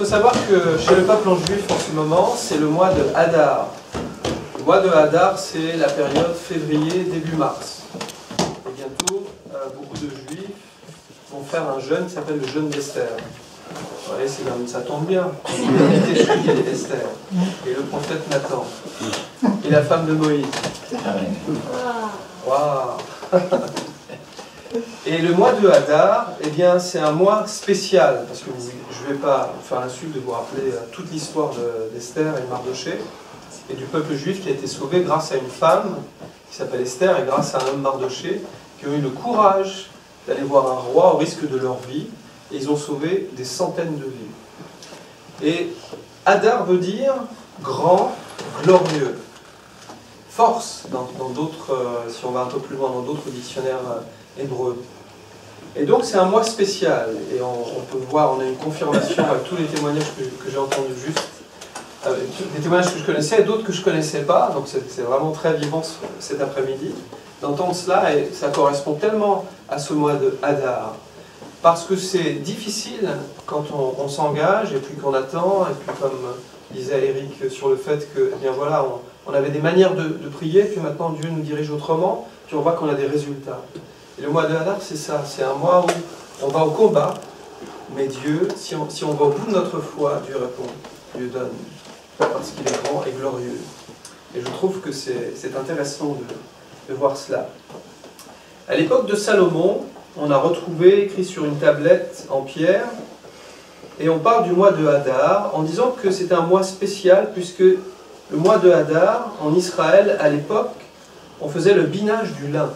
savoir que chez le peuple juif en ce moment, c'est le mois de Hadar. Le mois de Hadar, c'est la période février, début mars. Et bientôt, beaucoup de juifs vont faire un jeûne qui s'appelle le jeûne d'Esther. Vous voyez, ça tombe bien. L'unité juive est Esther. Et le prophète Nathan. Et la femme de Moïse. Waouh. Et le mois de Hadar, eh bien, c'est un mois spécial, parce que je ne vais pas faire l'insulte de vous rappeler toute l'histoire d'Esther et de Mardoché, et du peuple juif qui a été sauvé grâce à une femme qui s'appelle Esther, et grâce à un homme Mardoché, qui ont eu le courage d'aller voir un roi au risque de leur vie, et ils ont sauvé des centaines de vies. Et Hadar veut dire grand, glorieux. Force, dans d'autres, si on va un peu plus loin dans d'autres dictionnaires hébreux. Et donc c'est un mois spécial, et on peut voir, on a une confirmation avec tous les témoignages que j'ai entendus juste, des témoignages que je connaissais et d'autres que je ne connaissais pas, donc c'est vraiment très vivant cet après-midi, d'entendre cela, et ça correspond tellement à ce mois de Hadar, parce que c'est difficile quand on s'engage, et puis qu'on attend, et puis comme disait Eric sur le fait que, eh bien voilà, on avait des manières de prier, puis maintenant Dieu nous dirige autrement, puis on voit qu'on a des résultats. Et le mois de Hadar, c'est ça, c'est un mois où on va au combat, mais Dieu, si on va au bout de notre foi, Dieu répond, Dieu donne, parce qu'il est grand et glorieux. Et je trouve que c'est intéressant de voir cela. À l'époque de Salomon, on a retrouvé, écrit sur une tablette en pierre, et on parle du mois de Hadar, en disant que c'est un mois spécial, puisque le mois de Hadar, en Israël, à l'époque, on faisait le binage du lin.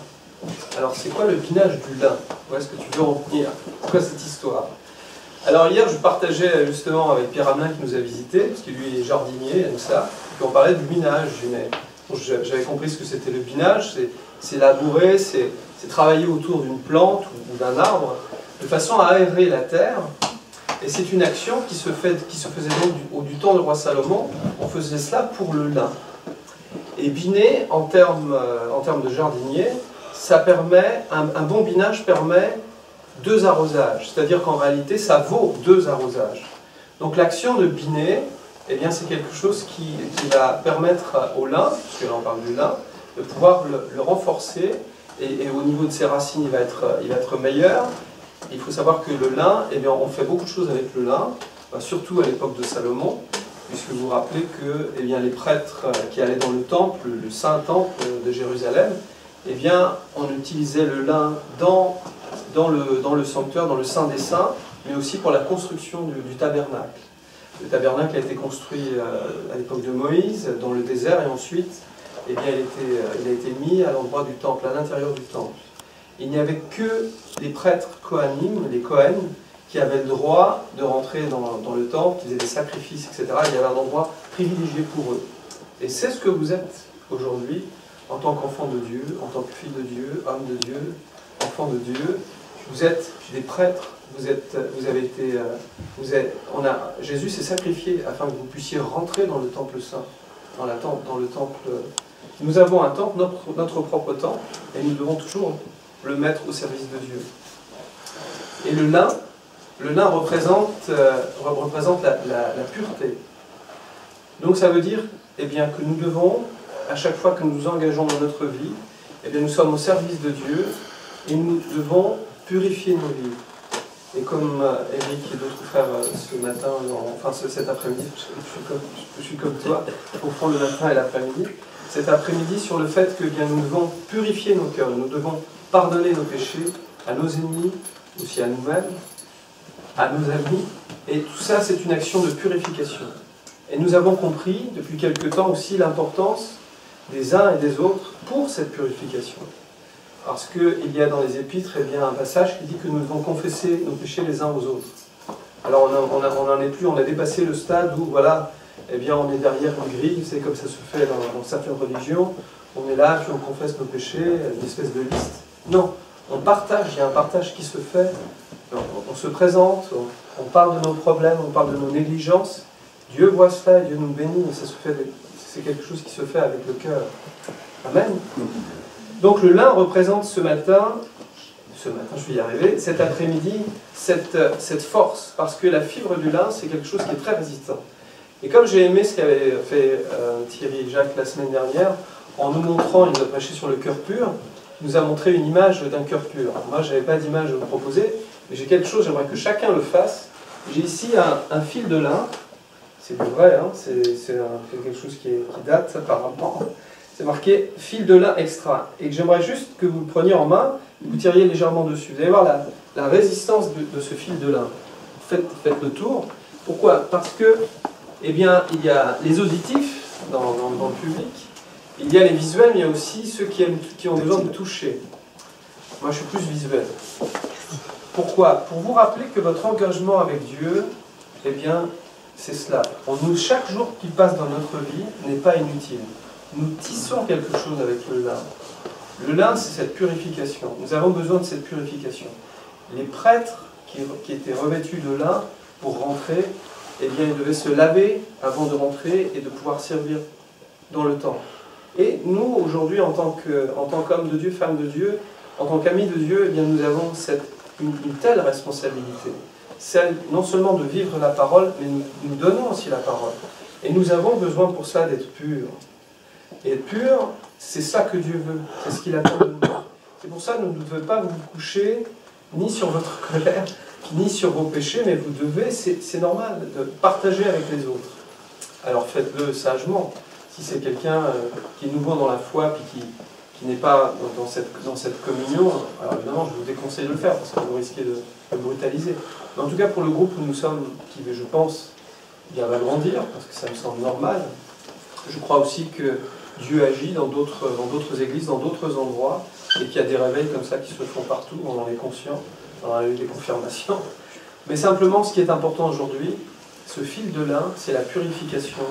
Alors, c'est quoi le binage du lin? Où est-ce que tu veux en venir? C'est quoi cette histoire? Alors, hier, je partageais justement avec Pierre Hamelin qui nous a visités, parce qu'il lui est jardinier, et tout ça, et puis on parlait du binage. J'avais compris ce que c'était le binage, c'est labourer, c'est travailler autour d'une plante ou d'un arbre, de façon à aérer la terre. Et c'est une action qui se faisait donc du temps du roi Salomon, on faisait cela pour le lin. Et biner, en termes de jardinier, ça permet, un bon binage permet 2 arrosages, c'est-à-dire qu'en réalité, ça vaut 2 arrosages. Donc l'action de biner, eh bien, c'est quelque chose qui va permettre au lin, puisque là on parle du lin, de pouvoir le renforcer, et au niveau de ses racines, il va être meilleur. Il faut savoir que le lin, eh bien, on fait beaucoup de choses avec le lin, surtout à l'époque de Salomon, puisque vous vous rappelez que eh bien, les prêtres qui allaient dans le temple, le saint temple de Jérusalem, eh bien, on utilisait le lin dans le sanctuaire, dans le Saint des Saints, mais aussi pour la construction du tabernacle. Le tabernacle a été construit à l'époque de Moïse, dans le désert, et ensuite, eh bien, il a été mis à l'endroit du temple, à l'intérieur du temple. Il n'y avait que les prêtres Kohanim, les Kohen, qui avaient le droit de rentrer dans le temple, qui faisaient des sacrifices, etc. Il y avait un endroit privilégié pour eux. Et c'est ce que vous êtes aujourd'hui, en tant qu'enfant de Dieu, en tant que fille de Dieu, homme de Dieu, enfant de Dieu. Vous êtes des prêtres, Jésus s'est sacrifié afin que vous puissiez rentrer dans le temple saint, dans le temple. Nous avons un temple, notre propre temple, et nous devons toujours le mettre au service de Dieu. Et le lin représente la pureté. Donc ça veut dire eh bien, que nous devons, à chaque fois que nous nous engageons dans notre vie, eh bien, nous sommes au service de Dieu et nous devons purifier nos vies. Et comme Eric et d'autres frères ce matin, cet après-midi, je suis comme toi, au fond le matin et l'après-midi, cet après-midi sur le fait que eh bien, nous devons purifier nos cœurs, nous devons pardonner nos péchés à nos ennemis, aussi à nous-mêmes, à nos amis, et tout ça c'est une action de purification. Et nous avons compris depuis quelque temps aussi l'importance des uns et des autres pour cette purification. Parce qu'il y a dans les épîtres eh bien, un passage qui dit que nous devons confesser nos péchés les uns aux autres. Alors on n'en est plus, on a dépassé le stade où voilà, eh bien, on est derrière une grille, c'est comme ça se fait dans certaines religions, on est là, puis on confesse nos péchés, une espèce de liste. Non, on partage, il y a un partage qui se fait, on se présente, on parle de nos problèmes, on parle de nos négligences. Dieu voit cela et Dieu nous bénit, et ça se fait, c'est quelque chose qui se fait avec le cœur. Amen. Donc le lin représente ce matin ce matin, je vais y arriver, cet après-midi, cette force, parce que la fibre du lin, c'est quelque chose qui est très résistant. Et comme j'ai aimé ce qu'avait fait Thierry et Jacques la semaine dernière, en nous montrant, il nous a prêché sur le cœur pur, il nous a montré une image d'un cœur pur. Alors moi, je n'avais pas d'image à vous proposer, mais j'ai quelque chose, j'aimerais que chacun le fasse. J'ai ici un fil de lin, c'est du vrai, hein, c'est quelque chose qui date apparemment. C'est marqué fil de lin extra. Et que j'aimerais juste que vous le preniez en main, vous tiriez légèrement dessus. Vous allez voir la résistance de ce fil de lin. Faites le tour. Pourquoi? Parce que, eh bien, il y a les auditifs dans le public, il y a les visuels, mais il y a aussi ceux qui ont besoin de toucher. Moi, je suis plus visuel. Pourquoi? Pour vous rappeler que votre engagement avec Dieu, eh bien, c'est cela. Chaque jour qui passe dans notre vie n'est pas inutile. Nous tissons quelque chose avec le lin. Le lin, c'est cette purification. Nous avons besoin de cette purification. Les prêtres qui étaient revêtus de lin pour rentrer, eh bien, ils devaient se laver avant de rentrer et de pouvoir servir dans le temple. Et nous, aujourd'hui, en tant qu'hommes de Dieu, femmes de Dieu, en tant qu'amis de Dieu, eh bien, nous avons une telle responsabilité. Celle non seulement de vivre la parole, mais nous donnons aussi la parole. Et nous avons besoin pour ça d'être purs. Et être pur, c'est ça que Dieu veut, c'est ce qu'il attend de nous. C'est pour ça que nous ne devons pas vous coucher ni sur votre colère, ni sur vos péchés, mais vous devez, c'est normal, de partager avec les autres. Alors faites-le sagement. Si c'est quelqu'un qui est nouveau dans la foi, puis qui n'est pas dans cette communion, alors évidemment je vous déconseille de le faire, parce que vous risquez de brutaliser. Mais en tout cas pour le groupe où nous sommes, qui je pense bien va grandir, parce que ça me semble normal, je crois aussi que Dieu agit dans d'autres églises, dans d'autres endroits, et qu'il y a des réveils comme ça qui se font partout, on en est conscient, on a eu des confirmations. Mais simplement, ce qui est important aujourd'hui, ce fil de lin, c'est la purification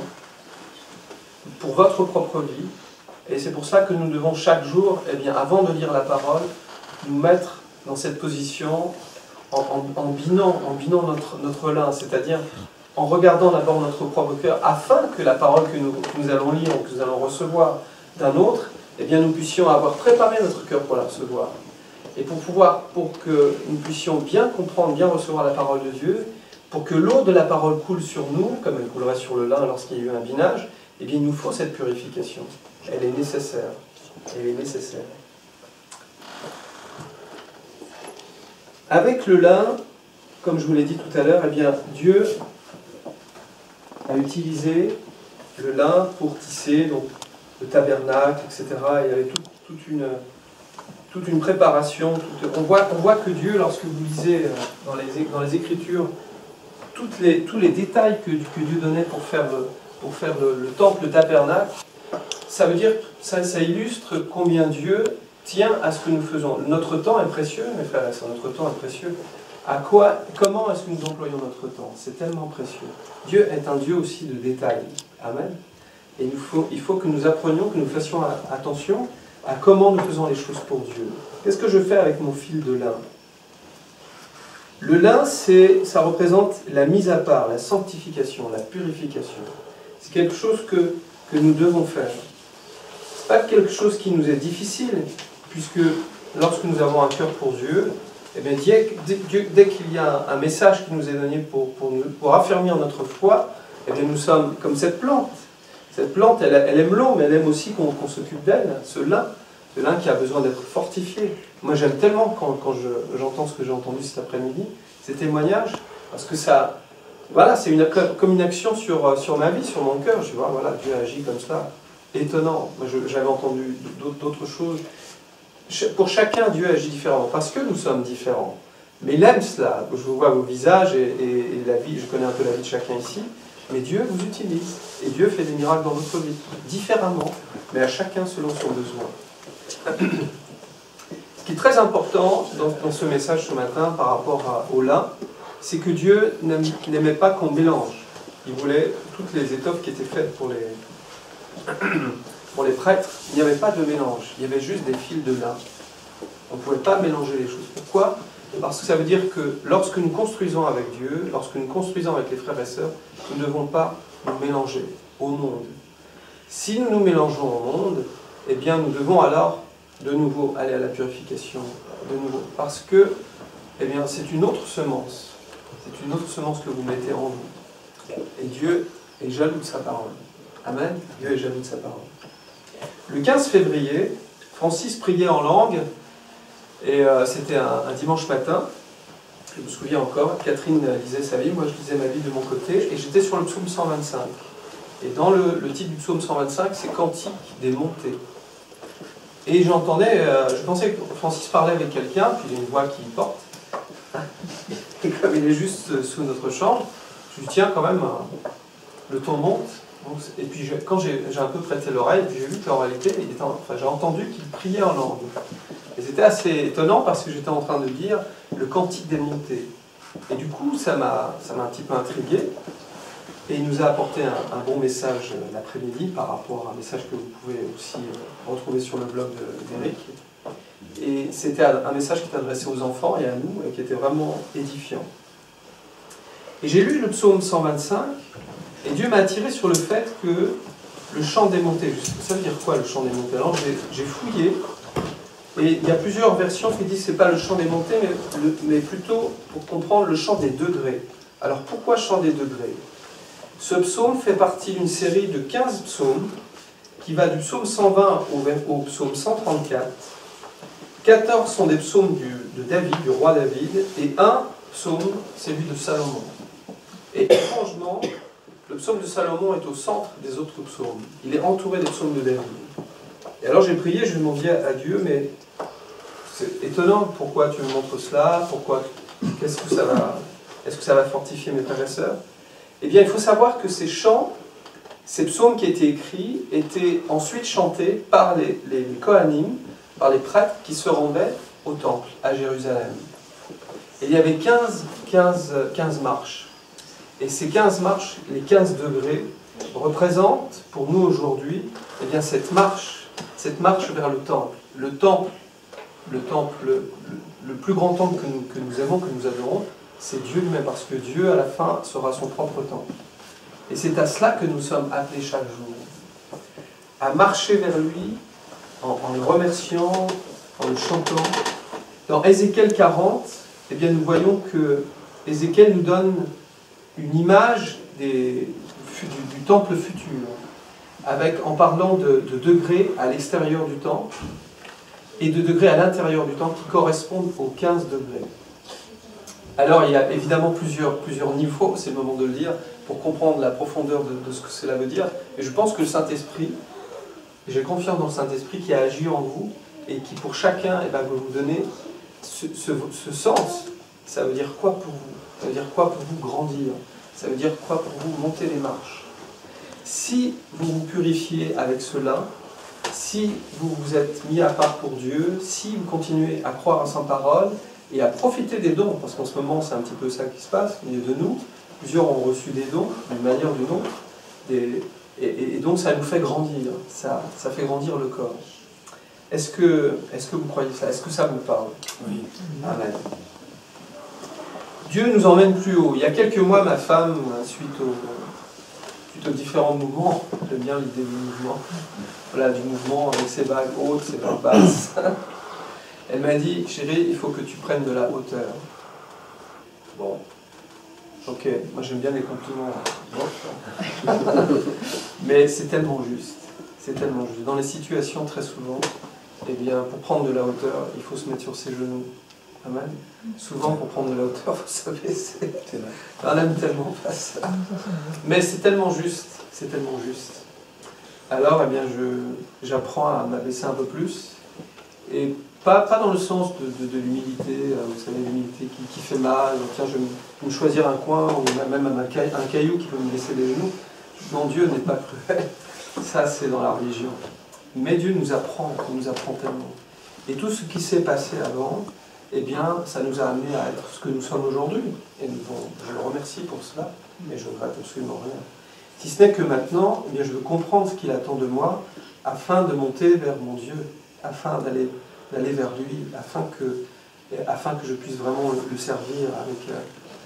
pour votre propre vie. Et c'est pour ça que nous devons chaque jour, eh bien, avant de lire la parole, nous mettre dans cette position en binant notre lin, c'est-à-dire en regardant d'abord notre propre cœur, afin que la parole que nous allons lire ou que nous allons recevoir d'un autre, eh bien, nous puissions avoir préparé notre cœur pour la recevoir. Et pour que nous puissions bien comprendre, bien recevoir la parole de Dieu, pour que l'eau de la parole coule sur nous, comme elle coulerait sur le lin lorsqu'il y a eu un binage, eh bien, il nous faut cette purification. Elle est nécessaire. Elle est nécessaire. Avec le lin, comme je vous l'ai dit tout à l'heure, eh bien, Dieu a utilisé le lin pour tisser donc, le tabernacle, etc. Il y avait toute une préparation. On voit que Dieu, lorsque vous lisez dans les Écritures, tous les détails que Dieu donnait pour faire le temple, le tabernacle, ça veut dire, ça illustre combien Dieu tient à ce que nous faisons. Notre temps est précieux, mes frères et sœurs, notre temps est précieux. Comment est-ce que nous employons notre temps? C'est tellement précieux. Dieu est un Dieu aussi de détails. Amen. Et il faut que nous apprenions, que nous fassions attention à comment nous faisons les choses pour Dieu. Qu'est-ce que je fais avec mon fil de lin? Le lin, ça représente la mise à part, la sanctification, la purification. C'est quelque chose que nous devons faire. Ce n'est pas quelque chose qui nous est difficile, puisque lorsque nous avons un cœur pour Dieu, eh bien, dès qu'il y a un message qui nous est donné pour affermir notre foi, eh bien, nous sommes comme cette plante. Cette plante, elle aime l'eau, mais elle aime aussi qu'on s'occupe d'elle, ce lin qui a besoin d'être fortifié. Moi, j'aime tellement quand j'entends ce que j'ai entendu cet après-midi, ces témoignages, parce que ça, voilà, c'est comme une action sur ma vie, sur mon cœur. Je vois, voilà, Dieu agit comme ça. Étonnant. Moi, j'avais entendu d'autres choses. Pour chacun, Dieu agit différemment, parce que nous sommes différents. Mais il aime cela. Je vous vois vos visages et la vie, je connais un peu la vie de chacun ici, mais Dieu vous utilise. Et Dieu fait des miracles dans votre vie, différemment, mais à chacun selon son besoin. Ce qui est très important dans ce message ce matin par rapport au lin, c'est que Dieu n'aimait pas qu'on mélange. Il voulait toutes les étoffes qui étaient faites pour les prêtres, il n'y avait pas de mélange, il y avait juste des fils de lin. On ne pouvait pas mélanger les choses. Pourquoi? Parce que ça veut dire que lorsque nous construisons avec Dieu, lorsque nous construisons avec les frères et sœurs, nous ne devons pas nous mélanger au monde. Si nous nous mélangeons au monde, eh bien nous devons alors de nouveau aller à la purification, de nouveau, parce que eh bien, c'est une autre semence. C'est une autre semence que vous mettez en vous. Et Dieu est jaloux de sa parole. Amen. Dieu est jaloux de sa parole. Le 15 février, Francis priait en langue, et c'était un dimanche matin. Je me souviens encore, Catherine lisait sa Bible, moi je lisais ma Bible de mon côté, et j'étais sur le psaume 125. Et dans le titre du psaume 125, c'est Cantique des montées. Et j'entendais, je pensais que Francis parlait avec quelqu'un, puis il y a une voix qui porte. Et comme il est juste sous notre chambre, je lui dis tiens quand même, le ton monte. Et puis quand j'ai un peu prêté l'oreille, j'ai vu qu'en réalité, j'ai entendu qu'il priait en langue. Et c'était assez étonnant parce que j'étais en train de lire le Cantique des montées. Et du coup, ça m'a un petit peu intrigué. Et il nous a apporté un bon message l'après-midi par rapport à un message que vous pouvez aussi retrouver sur le blog d'Éric. Et c'était un message qui était adressé aux enfants et à nous, et qui était vraiment édifiant. Et j'ai lu le psaume 125, et Dieu m'a attiré sur le fait que le chant des montées, ça veut dire quoi le chant des montées? Alors j'ai fouillé, et il y a plusieurs versions qui disent que ce n'est pas le chant des montées, mais plutôt pour comprendre le chant des degrés. Alors pourquoi chant des degrés? Ce psaume fait partie d'une série de 15 psaumes qui va du psaume 120 au psaume 134. 14 sont des psaumes de David, du roi David, et un psaume, c'est celui de Salomon. Et étrangement, le psaume de Salomon est au centre des autres psaumes. Il est entouré des psaumes de David. Et alors j'ai prié, je demandais à Dieu, mais c'est étonnant, pourquoi tu me montres cela? Est-ce que ça va fortifier mes frères et sœurs? Eh bien, il faut savoir que ces chants, ces psaumes qui étaient écrits, étaient ensuite chantés par les Kohanim, par les prêtres qui se rendaient au temple, à Jérusalem. Et il y avait 15 marches. Et ces 15 marches, les 15 degrés, représentent pour nous aujourd'hui eh bien, cette marche vers le temple. Le temple, le plus grand temple que nous aimons, que nous adorons, c'est Dieu lui-même, parce que Dieu, à la fin, sera son propre temple. Et c'est à cela que nous sommes appelés chaque jour. À marcher vers lui, en le remerciant, en le chantant. Dans Ézéchiel 40, eh bien, nous voyons que Ézéchiel nous donne une image du temple futur, en parlant de degrés à l'extérieur du temple et de degrés à l'intérieur du temple qui correspondent aux 15 degrés. Alors, il y a évidemment plusieurs niveaux, c'est le moment de le dire, pour comprendre la profondeur de ce que cela veut dire. Et je pense que le Saint-Esprit, j'ai confiance dans le Saint-Esprit qui a agi en vous et qui, pour chacun, va vous donner ce sens. Ça veut dire quoi pour vous? Ça veut dire quoi pour vous grandir? Ça veut dire quoi pour vous monter les marches? Si vous vous purifiez avec cela, si vous vous êtes mis à part pour Dieu, si vous continuez à croire à sa parole, et à profiter des dons, parce qu'en ce moment c'est un petit peu ça qui se passe au milieu de nous. Plusieurs ont reçu des dons, d'une manière ou d'une autre, et donc ça nous fait grandir, ça fait grandir le corps. Est-ce que vous croyez ça? Est-ce que ça vous parle? Oui. Amen. Dieu nous emmène plus haut. Il y a quelques mois, ma femme, suite aux différents mouvements, j'aime bien l'idée du mouvement, voilà, du mouvement avec ses vagues hautes, ses vagues basses, elle m'a dit, chérie, il faut que tu prennes de la hauteur. Bon, ok, moi j'aime bien les compliments. Bon. Mais c'est tellement juste. C'est tellement juste. Dans les situations, très souvent, eh bien, pour prendre de la hauteur, il faut se mettre sur ses genoux. Amen. Souvent, pour prendre de la hauteur, il faut s'abaisser. On n'aime tellement pas ça. Mais c'est tellement juste. C'est tellement juste. Alors, eh bien, j'apprends à m'abaisser un peu plus. Et pas dans le sens de l'humilité, vous savez, l'humilité qui fait mal, tiens, je vais me choisir un coin, ou même un caillou qui peut me laisser les genoux. Non, Dieu n'est pas cruel, ça c'est dans la religion. Mais Dieu nous apprend tellement. Et tout ce qui s'est passé avant, eh bien, ça nous a amené à être ce que nous sommes aujourd'hui. Et je le remercie pour cela, mais je ne regrette absolument rien. Si ce n'est que maintenant, eh bien, je veux comprendre ce qu'il attend de moi, afin de monter vers mon Dieu, afin d'aller vers lui, afin que je puisse vraiment le servir,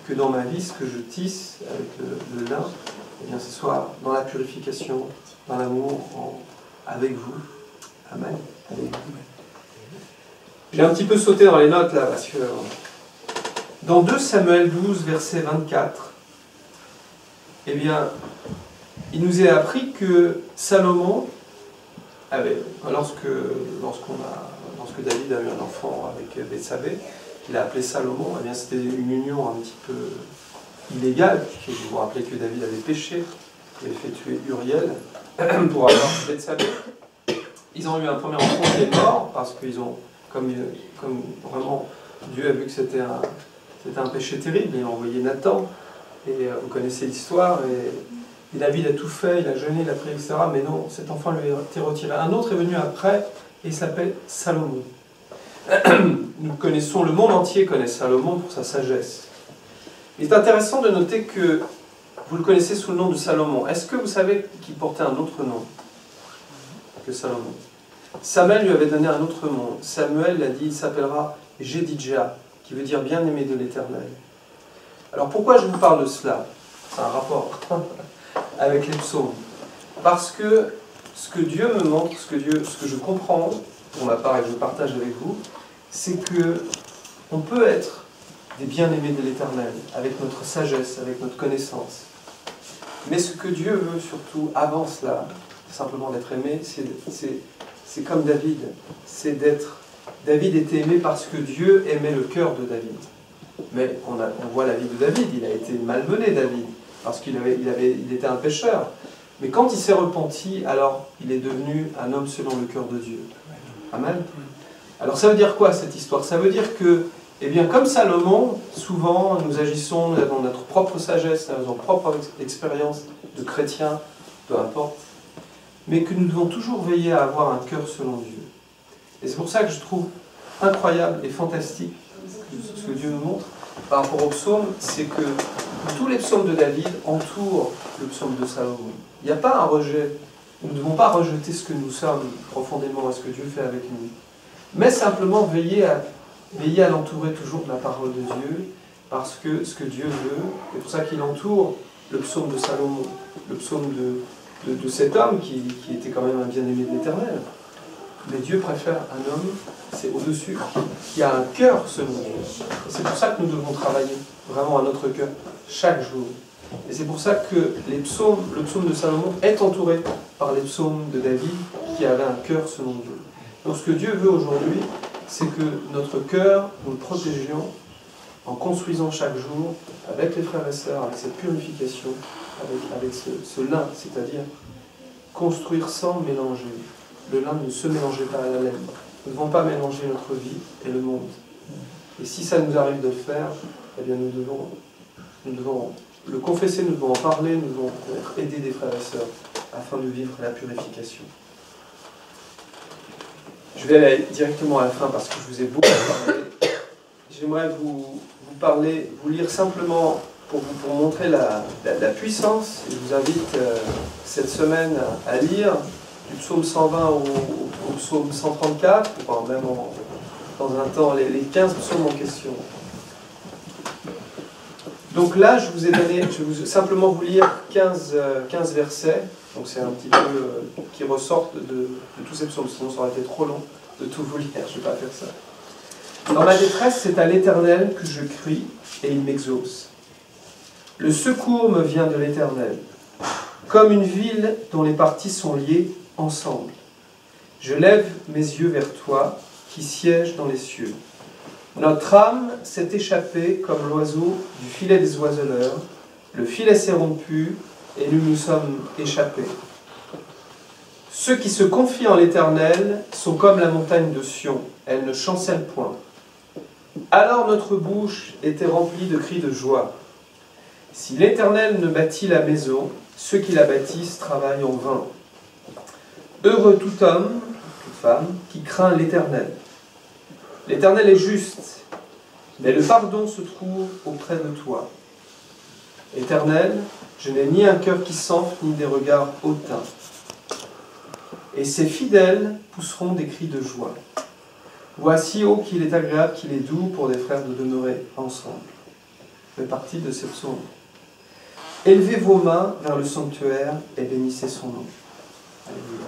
que dans ma vie, ce que je tisse avec le lin, eh bien, ce soit dans la purification, dans l'amour, avec vous. Amen. Avec vous. J'ai un petit peu sauté dans les notes là, parce que dans 2 Samuel 12, verset 24, eh bien, il nous est appris que Salomon avait, lorsque David a eu un enfant avec Bethsabée, qu'il a appelé Salomon, eh bien c'était une union un petit peu illégale, puisque vous vous rappelez que David avait péché, il avait fait tuer Uriel pour avoir Bethsabée. Ils ont eu un premier enfant qui est mort, parce qu'ils ont, comme vraiment Dieu a vu que c'était un péché terrible, il a envoyé Nathan, et vous connaissez l'histoire, et David a tout fait, il a jeûné, il a prié, etc. Mais non, cet enfant lui a été retiré. Un autre est venu après, et il s'appelle Salomon. Nous connaissons, le monde entier connaît Salomon pour sa sagesse. Il est intéressant de noter que vous le connaissez sous le nom de Salomon. Est-ce que vous savez qu'il portait un autre nom que Salomon? Samuel lui avait donné un autre nom. Samuel a dit, il s'appellera Jédidja, qui veut dire bien-aimé de l'Éternel. Alors pourquoi je vous parle de cela? C'est un rapport avec les psaumes. Parce que ce que Dieu me montre, ce que je comprends, pour ma part et que je partage avec vous, c'est que on peut être des bien-aimés de l'Éternel, avec notre sagesse, avec notre connaissance. Mais ce que Dieu veut surtout, avant cela, simplement d'être aimé, c'est comme David. C'est d'être... David était aimé parce que Dieu aimait le cœur de David. Mais on voit la vie de David, il a été malmené, David, parce qu'il était un pécheur. Mais quand il s'est repenti, alors il est devenu un homme selon le cœur de Dieu. Amen. Alors ça veut dire quoi cette histoire? Ça veut dire que, eh bien, comme Salomon, souvent nous agissons, nous avons notre propre sagesse, nous avons notre propre expérience de chrétien, peu importe, mais que nous devons toujours veiller à avoir un cœur selon Dieu. Et c'est pour ça que je trouve incroyable et fantastique ce que Dieu nous montre par rapport aux psaumes, c'est que tous les psaumes de David entourent le psaume de Salomon. Il n'y a pas un rejet. Nous ne devons pas rejeter ce que nous sommes profondément, à ce que Dieu fait avec nous. Mais simplement veiller à l'entourer toujours de la parole de Dieu, parce que ce que Dieu veut, c'est pour ça qu'il entoure le psaume de Salomon, le psaume de cet homme qui était quand même un bien-aimé de l'Éternel. Mais Dieu préfère un homme, c'est au-dessus, qui a un cœur selon Dieu. Et c'est pour ça que nous devons travailler vraiment à notre cœur chaque jour. Et c'est pour ça que le psaume de Salomon est entouré par les psaumes de David qui avait un cœur selon Dieu. Donc ce que Dieu veut aujourd'hui, c'est que notre cœur, nous le protégions en construisant chaque jour, avec les frères et sœurs, avec cette purification, avec ce lin, c'est-à-dire construire sans mélanger. Le lin ne se mélangeait pas à la laine. Nous ne devons pas mélanger notre vie et le monde. Et si ça nous arrive de le faire, eh bien nous devons le confesser, nous devons en parler, nous devons aider des frères et sœurs afin de vivre la purification. Je vais aller directement à la fin parce que je vous ai beaucoup parlé. J'aimerais vous lire simplement pour montrer la puissance. Et je vous invite cette semaine à lire du psaume 120 au psaume 134, ou même dans un temps, les 15 psaumes en question. Donc là, je vais simplement vous lire 15 versets, donc c'est un petit peu qui ressortent de tous ces psaumes, sinon ça aurait été trop long de tout vous lire, je ne vais pas faire ça. Dans ma détresse, c'est à l'Éternel que je crie, et il m'exauce. Le secours me vient de l'Éternel, comme une ville dont les parties sont liées ensemble. Je lève mes yeux vers toi, qui sièges dans les cieux. Notre âme s'est échappée comme l'oiseau du filet des oiseleurs. Le filet s'est rompu, et nous nous sommes échappés. Ceux qui se confient en l'Éternel sont comme la montagne de Sion, elle ne chancelle point. Alors notre bouche était remplie de cris de joie. Si l'Éternel ne bâtit la maison, ceux qui la bâtissent travaillent en vain. Heureux tout homme, toute femme, qui craint l'Éternel. L'Éternel est juste, mais le pardon se trouve auprès de toi. Éternel, je n'ai ni un cœur qui s'enfle, ni des regards hautains. Et ses fidèles pousseront des cris de joie. Voici, ô qu'il est agréable, qu'il est doux pour des frères de demeurer ensemble. Ça fait partie de ces psaumes. Élevez vos mains vers le sanctuaire et bénissez son nom. Alléluia.